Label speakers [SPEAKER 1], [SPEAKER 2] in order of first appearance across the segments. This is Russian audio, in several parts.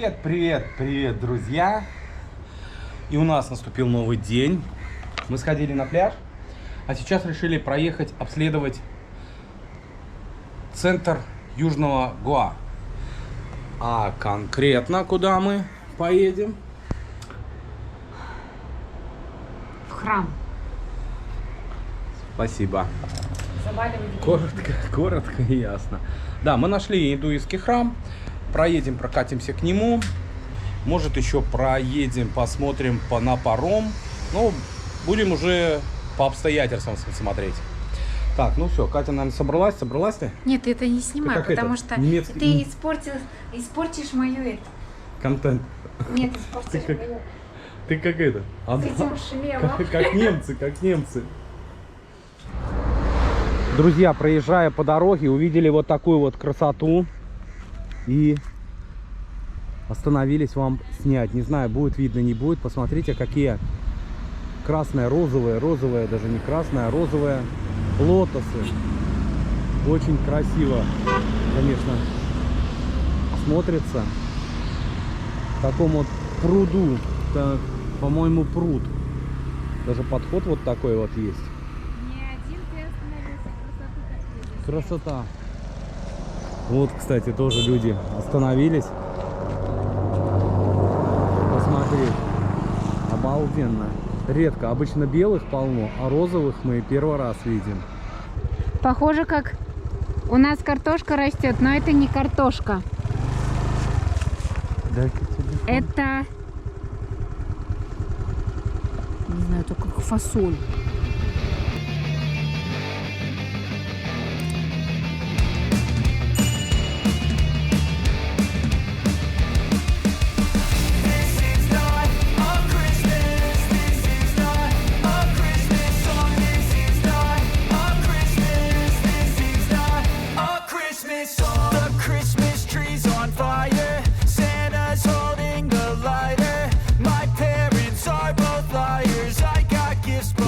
[SPEAKER 1] Привет, привет, привет, друзья! И у нас наступил новый день. Мы сходили на пляж, а сейчас решили проехать, обследовать центр Южного Гоа. А конкретно куда мы поедем?
[SPEAKER 2] В храм.
[SPEAKER 1] Спасибо.
[SPEAKER 2] Заваливать.
[SPEAKER 1] Коротко и ясно. Да, мы нашли индуистский храм. Проедем, прокатимся к нему. Может, еще проедем, посмотрим на паром. Ну, будем уже по обстоятельствам смотреть. Так, ну все, Катя, наверное, собралась ты?
[SPEAKER 2] Нет, ты это не снимай,
[SPEAKER 1] Как
[SPEAKER 2] потому
[SPEAKER 1] это?
[SPEAKER 2] что
[SPEAKER 1] Немецкий-
[SPEAKER 2] ты испортишь мою это.
[SPEAKER 1] Контент.
[SPEAKER 2] Нет, испортишь
[SPEAKER 1] Ты
[SPEAKER 2] мою.
[SPEAKER 1] Ты как это?
[SPEAKER 2] С этим шлемом.
[SPEAKER 1] Как немцы. Друзья, проезжая по дороге, увидели вот такую вот красоту. И остановились вам снять. Не знаю, будет видно, не будет. Посмотрите, какие красные, розовые, даже не красная, а розовые лотосы. Очень красиво, конечно, смотрится. В таком вот пруду. Это, по-моему, пруд. Даже подход вот такой вот есть.
[SPEAKER 2] Не один ты остановился,
[SPEAKER 1] Красота. Вот, кстати, тоже люди остановились. Посмотреть. Обалденно. Редко. Обычно белых полно, а розовых мы первый раз видим.
[SPEAKER 2] Похоже, как у нас картошка растет, но это не картошка. Это, не знаю, это как фасоль.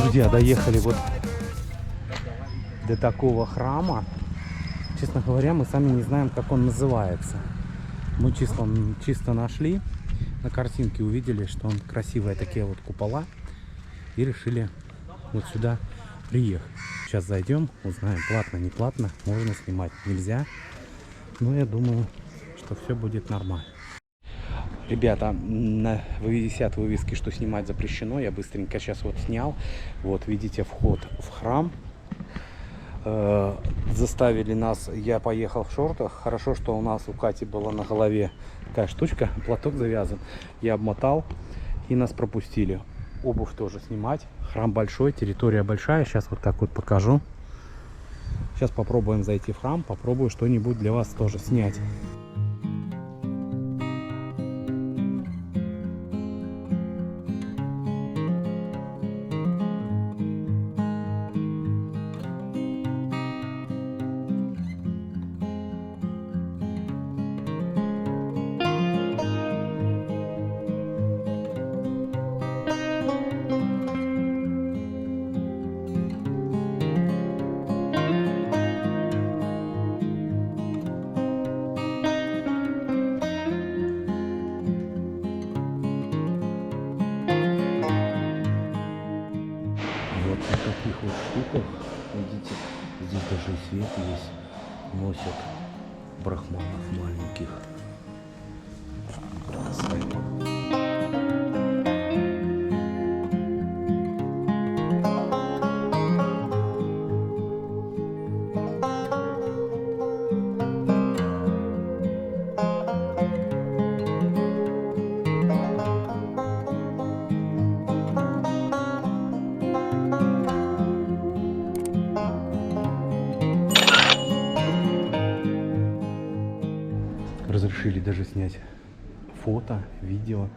[SPEAKER 1] Друзья, доехали вот до такого храма. Честно говоря, мы сами не знаем, как он называется. Мы чисто нашли на картинке, увидели, что он красивые такие вот купола, и решили вот сюда приехать. Сейчас зайдем, узнаем, платно, не платно, можно снимать, нельзя. Но я думаю, что все будет нормально. Ребята, висят вывески, что снимать запрещено. Я быстренько сейчас вот снял. Вот, видите, вход в храм. Заставили нас, я поехал в шортах. Хорошо, что у нас у Кати была на голове такая штучка, платок завязан. Я обмотал, и нас пропустили. Обувь тоже снимать. Храм большой, территория большая. Сейчас вот так вот покажу. Сейчас попробуем зайти в храм. Попробую что-нибудь для вас тоже снять. Вот на таких вот штуках, видите, здесь даже и свет есть, носят брахманов маленьких. Красиво. Разрешили даже снять фото, видео.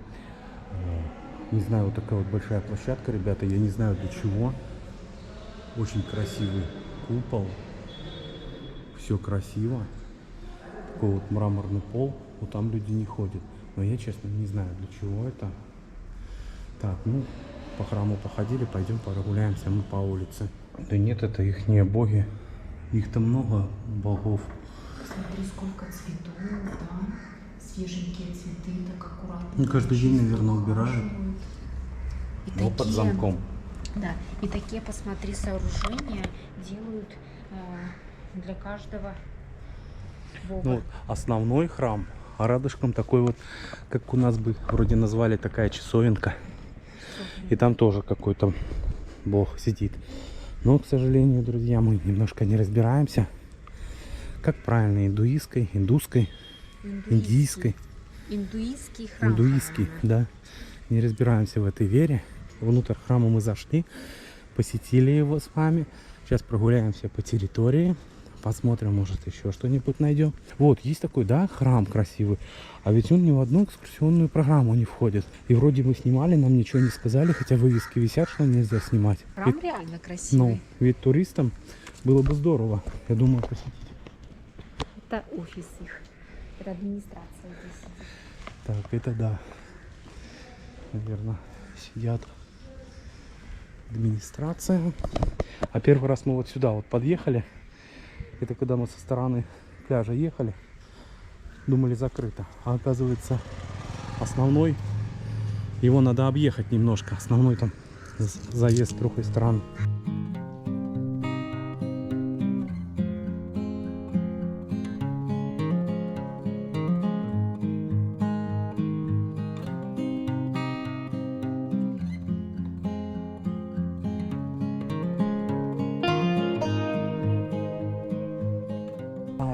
[SPEAKER 1] Не знаю, вот такая вот большая площадка, ребята. Я не знаю для чего. Очень красивый купол. Все красиво. Такой вот мраморный пол. Вот там люди не ходят. Но я, честно, не знаю для чего это. Так, ну, по храму походили. Пойдем прогуляемся мы по улице. Да нет, это ихние боги. Их-то много богов.
[SPEAKER 2] Посмотри, сколько цветов, да? Свеженькие цветы
[SPEAKER 1] Ну, каждый день, наверное, убирают.
[SPEAKER 2] И
[SPEAKER 1] Но под замком.
[SPEAKER 2] Да, и такие, посмотри, сооружения делают для каждого бога.
[SPEAKER 1] Ну, основной храм, а рядышком такой вот, как у нас бы вроде назвали, такая часовенка. И там тоже какой-то бог сидит. Но, к сожалению, друзья, мы немножко не разбираемся, как правильно, индуистской, индийской.
[SPEAKER 2] Индуистский храм.
[SPEAKER 1] Индуистский, да. Не разбираемся в этой вере. Внутрь храма мы зашли, посетили его с вами. Сейчас прогуляемся по территории, посмотрим, может, еще что-нибудь найдем. Вот, есть такой, да, храм красивый, а ведь он ни в одну экскурсионную программу не входит. И вроде мы снимали, нам ничего не сказали, хотя вывески висят, что нельзя снимать.
[SPEAKER 2] Храм
[SPEAKER 1] Ведь,
[SPEAKER 2] реально красивый.
[SPEAKER 1] ну, ведь туристам было бы здорово, я думаю, посетить.
[SPEAKER 2] Это офис их, это администрация здесь сидит.
[SPEAKER 1] Так, это да. Наверное, сидят администрация. А первый раз мы вот сюда вот подъехали. Это когда мы со стороны пляжа ехали. Думали, закрыто. А оказывается, основной, его надо объехать немножко. Основной там заезд с другой стороны.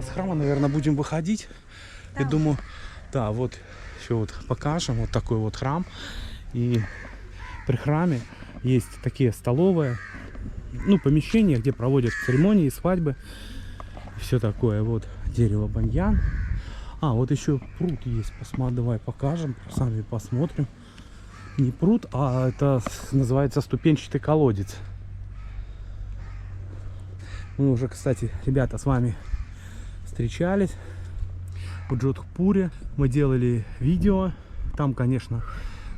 [SPEAKER 1] С храма, наверное, будем выходить.
[SPEAKER 2] Да.
[SPEAKER 1] Я думаю, да, вот еще вот покажем. Вот такой вот храм. И при храме есть такие столовые, ну, помещения, где проводят церемонии, свадьбы. Все такое. Вот дерево баньян. А, вот еще пруд есть. Давай покажем, сами посмотрим. Не пруд, а это называется ступенчатый колодец. Мы уже, кстати, ребята, с вами встречались в Джодхпуре. Мы делали видео. Там, конечно,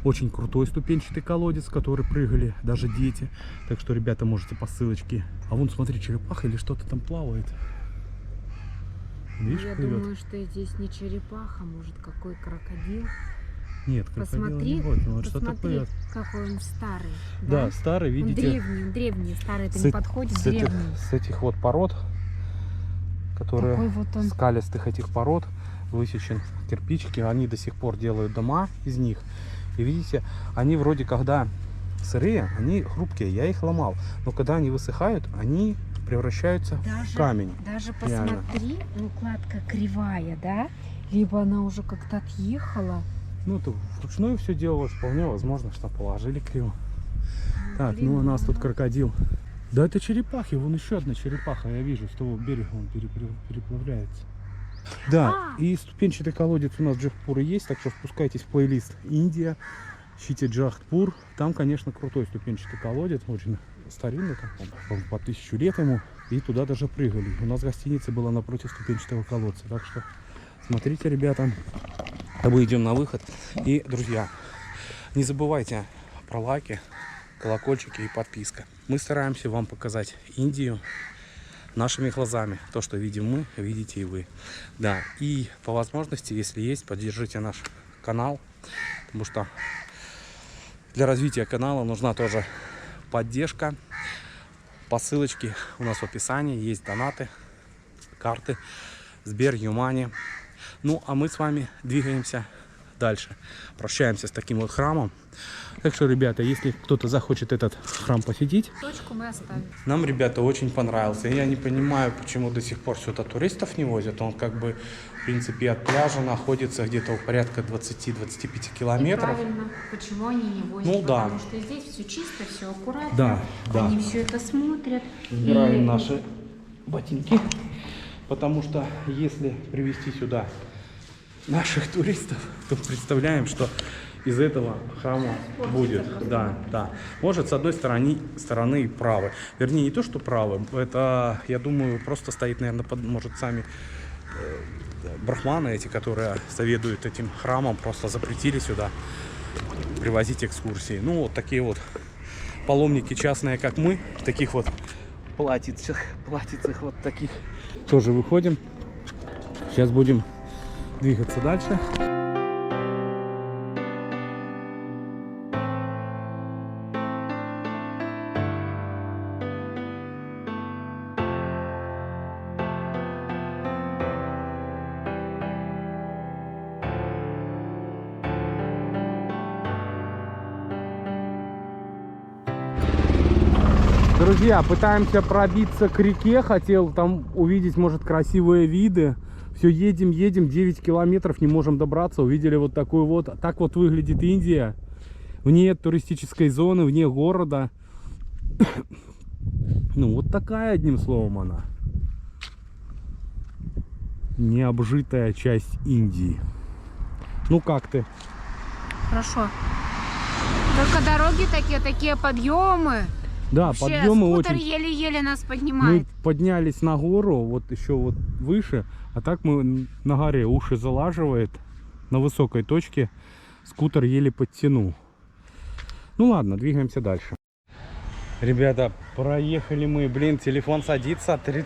[SPEAKER 1] очень крутой ступенчатый колодец, в который прыгали даже дети. Так что, ребята, можете по ссылочке. А вон, смотри, черепаха или что-то там плавает. Видишь,
[SPEAKER 2] Я
[SPEAKER 1] плывет?
[SPEAKER 2] думаю, что здесь не черепаха, может, какой крокодил.
[SPEAKER 1] Нет, крокодила
[SPEAKER 2] Посмотри,
[SPEAKER 1] не будет, но вот что-то
[SPEAKER 2] посмотри,
[SPEAKER 1] плывет.
[SPEAKER 2] какой он старый.
[SPEAKER 1] Да, старый,
[SPEAKER 2] Он
[SPEAKER 1] видите,
[SPEAKER 2] древний, старый, это не подходит,
[SPEAKER 1] с этих,
[SPEAKER 2] древний.
[SPEAKER 1] с этих вот пород, которые
[SPEAKER 2] Такой вот он.
[SPEAKER 1] скалистых этих пород, высечен кирпичики, они до сих пор делают дома из них. И видите, они вроде когда сырые, они хрупкие, я их ломал. Но когда они высыхают, они превращаются в камень.
[SPEAKER 2] Даже
[SPEAKER 1] Реально.
[SPEAKER 2] посмотри, ну кладка кривая, да? Либо она уже как-то отъехала.
[SPEAKER 1] Ну, это вручную все делалось, вполне возможно, что положили криво. Так,
[SPEAKER 2] блин,
[SPEAKER 1] ну у нас
[SPEAKER 2] ну
[SPEAKER 1] тут
[SPEAKER 2] да.
[SPEAKER 1] крокодил. Да, это черепахи, вон еще одна черепаха, я вижу, с того берега он переплавляется. Да, и ступенчатый колодец у нас в Джодхпуре есть, так что спускайтесь в плейлист Индия, ищите Джодхпур. Там, конечно, крутой ступенчатый колодец, очень старинный, там, по 1000 лет ему, и туда даже прыгали. У нас гостиница была напротив ступенчатого колодца, так что смотрите, ребята. А мы идем на выход. И, друзья, не забывайте про лайки, колокольчики и подписка. Мы стараемся вам показать Индию нашими глазами. То, что видим мы, видите и вы. Да, и по возможности, если есть, поддержите наш канал, потому что для развития канала нужна тоже поддержка. По ссылочке у нас в описании есть донаты, карты, Сбер, Юмани. Ну, а мы с вами двигаемся дальше. Прощаемся с таким вот храмом. Так что, ребята, если кто-то захочет этот храм посетить,
[SPEAKER 2] Точку мы оставим.
[SPEAKER 1] нам, ребята, очень понравился. Я не понимаю, почему до сих пор сюда туристов не возят. Он как бы, в принципе, от пляжа находится где-то порядка 20-25 километров.
[SPEAKER 2] Правильно. Почему они не возят?
[SPEAKER 1] Ну, да.
[SPEAKER 2] Потому что здесь все чисто, все аккуратно.
[SPEAKER 1] Да, да.
[SPEAKER 2] Они все это смотрят.
[SPEAKER 1] Убираем
[SPEAKER 2] И-
[SPEAKER 1] наши ботинки, потому что если привезти сюда наших туристов, то представляем, что из этого храма будет. Да, да. Может, с одной стороны правы. Вернее, не то, что правы. Это, я думаю, просто стоит, наверное, может, сами брахманы эти, которые заведуют этим храмом, просто запретили сюда привозить экскурсии. Ну, вот такие вот паломники частные, как мы, в таких вот платьицах вот таких. Тоже выходим. Сейчас будем двигаться дальше. Друзья, пытаемся пробиться к реке. Хотел там увидеть, может, красивые виды. Все, едем, 9 километров, не можем добраться. Увидели вот такую вот. Так вот выглядит Индия. Вне туристической зоны, вне города. Ну, вот такая, одним словом, она. Необжитая часть Индии. Ну, как ты?
[SPEAKER 2] Хорошо. Только дороги такие подъемы.
[SPEAKER 1] Да,
[SPEAKER 2] Вообще,
[SPEAKER 1] подъемы
[SPEAKER 2] скутер
[SPEAKER 1] очень...
[SPEAKER 2] еле-еле нас
[SPEAKER 1] Мы
[SPEAKER 2] поднимает.
[SPEAKER 1] поднялись на гору, вот еще вот выше, а так мы на горе, уши залаживает, на высокой точке скутер еле подтянул. Ну ладно, двигаемся дальше. Ребята, проехали мы, блин, телефон садится, 30%.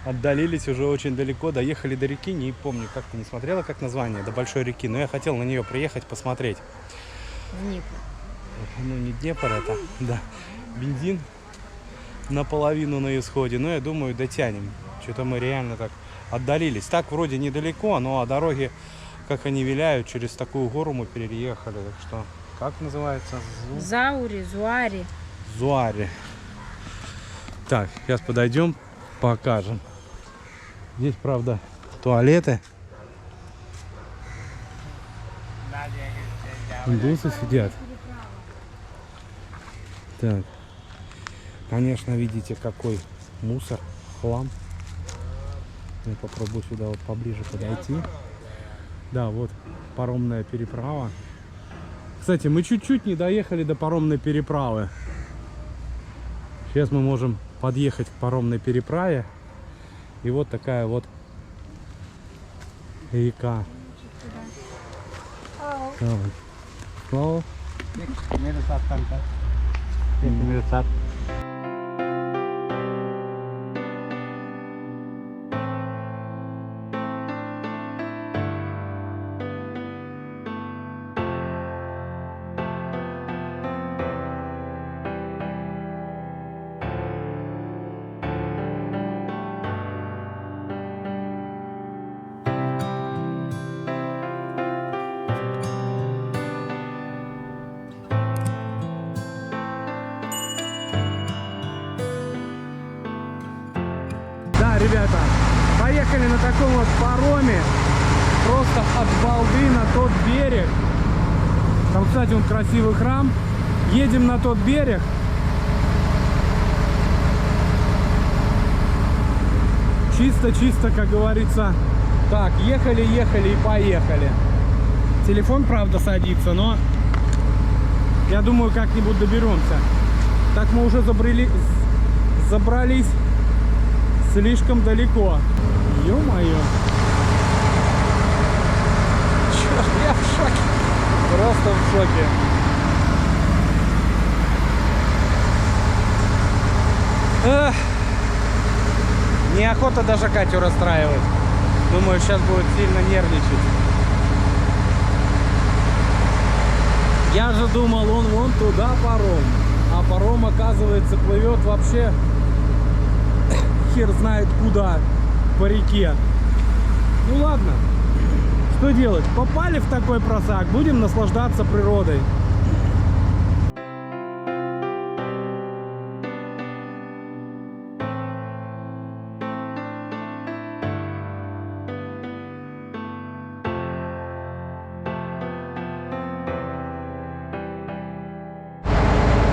[SPEAKER 1] Отдалились уже очень далеко, доехали до реки, не помню, как ты не смотрела, как название, до большой реки, но я хотел на нее приехать, посмотреть.
[SPEAKER 2] Днепр.
[SPEAKER 1] Ну не Днепр это, да, бензин наполовину на исходе, но я думаю дотянем. Что-то мы реально так отдалились. Так вроде недалеко, но а дороги, как они виляют, через такую гору мы переехали. Так что, как называется?
[SPEAKER 2] Зуари.
[SPEAKER 1] Зуари. Так, сейчас подойдем, покажем. Здесь, правда, туалеты. Индусы сидят. Так. Конечно, видите, какой мусор, хлам. Я попробую сюда вот поближе подойти. Да, вот паромная переправа. Кстати, мы чуть-чуть не доехали до паромной переправы. Сейчас мы можем подъехать к паромной переправе. И вот такая вот река. Hello. Да, ребята, поехали на таком вот пароме просто от балды на тот берег. Там, кстати, вот красивый храм. Едем на тот берег. Чисто, как говорится. Так, ехали и поехали. Телефон, правда, садится, но я думаю, как-нибудь доберемся. Так мы уже забрались слишком далеко. Ё-моё. Чёрт, я в шоке. Просто в шоке. Эх. Неохота даже Катю расстраивать. Думаю, сейчас будет сильно нервничать. Я же думал, он вон туда паром. А паром, оказывается, плывет вообще хер знает куда по реке. Ну ладно, что делать? Попали в такой просак, будем наслаждаться природой.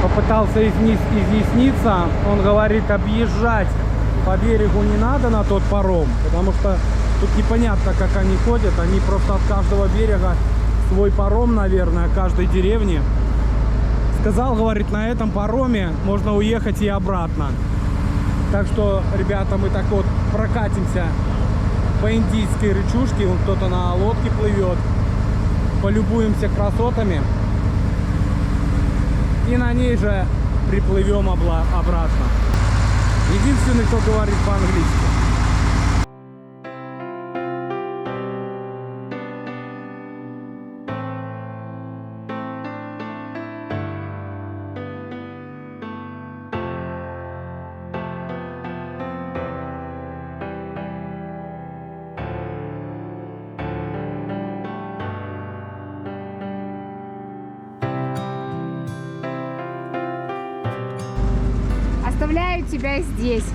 [SPEAKER 1] Попытался изъясниться, он говорит, объезжать по берегу не надо на тот паром, потому что тут непонятно, как они ходят, они просто от каждого берега свой паром, наверное, каждой деревни. Сказал, говорит, на этом пароме можно уехать и обратно. Так что, ребята, мы так вот прокатимся по индийской речушке, вон кто-то на лодке плывет, полюбуемся красотами и на ней же приплывем обратно. Единственный, кто говорит по-английски.
[SPEAKER 2] Оставляю тебя здесь.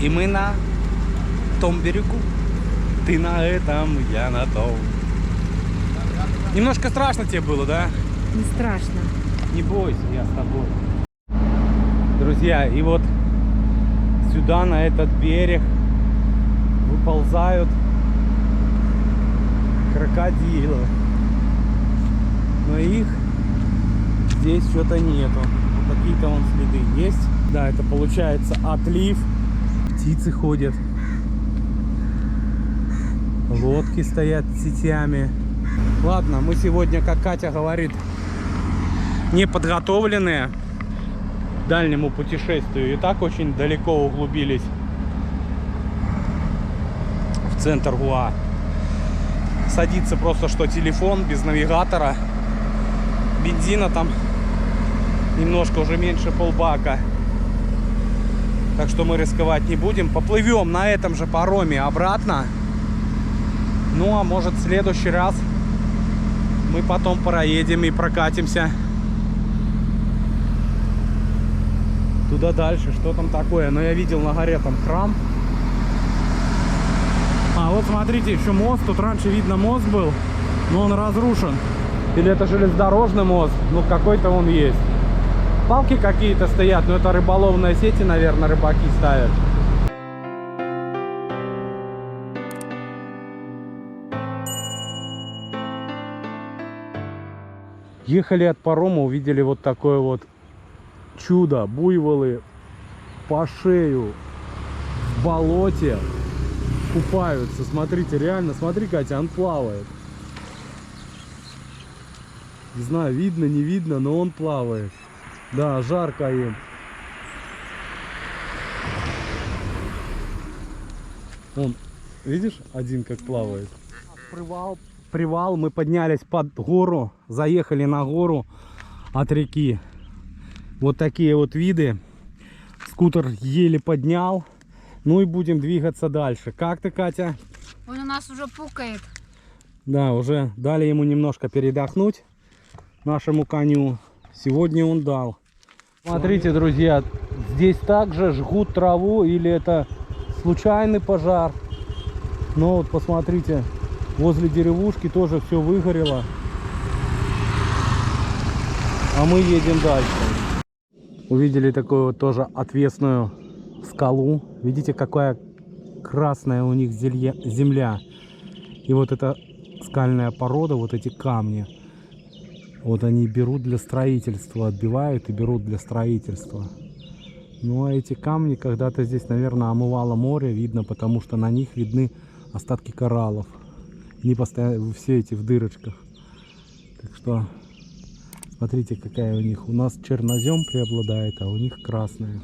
[SPEAKER 1] И мы на том берегу. Ты на этом, я на том. Немножко страшно тебе было, да?
[SPEAKER 2] Не страшно.
[SPEAKER 1] Не бойся, я с тобой. Друзья, и вот сюда, на этот берег, выползают крокодилы. Но их здесь что-то нету. Какие-то вон следы есть. Да, это получается отлив. Птицы ходят. Лодки стоят с сетями. Ладно, мы сегодня, как Катя говорит, не подготовленные к дальнему путешествию. И так очень далеко углубились в центр Гоа. Садится просто что телефон без навигатора. Бензина там немножко, уже меньше полбака. Так что мы рисковать не будем. Поплывем на этом же пароме обратно. Ну а может, в следующий раз мы потом проедем и прокатимся туда дальше. Что там такое? Но я видел на горе там храм. А вот смотрите, еще мост. Тут раньше видно мост был, но он разрушен. Или это железнодорожный мост? Ну какой-то он есть. Палки какие-то стоят, но это рыболовные сети, наверное, рыбаки ставят. Ехали от парома, увидели вот такое вот чудо. Буйволы по шею в болоте купаются. Смотрите, реально, смотри, Катя, он плавает. Не знаю, видно, не видно, но он плавает. Да, жарко им. Вон, видишь, один как плавает. Привал, мы поднялись под гору, заехали на гору от реки. Вот такие вот виды. Скутер еле поднял. Ну и будем двигаться дальше. Как ты, Катя?
[SPEAKER 2] Он у нас уже пукает.
[SPEAKER 1] Да, уже дали ему немножко передохнуть, нашему коню. Сегодня он дал. Смотрите, друзья, здесь также жгут траву, или это случайный пожар. Но вот посмотрите, возле деревушки тоже все выгорело. А мы едем дальше. Увидели такую вот тоже отвесную скалу. Видите, какая красная у них земля. И вот эта скальная порода, вот эти камни, вот они берут для строительства, отбивают и берут для строительства. Ну а эти камни когда-то здесь, наверное, омывало море, видно, потому что на них видны остатки кораллов. Они постоянно все эти в дырочках. Так что смотрите, какая у них. У нас чернозем преобладает, а у них красная.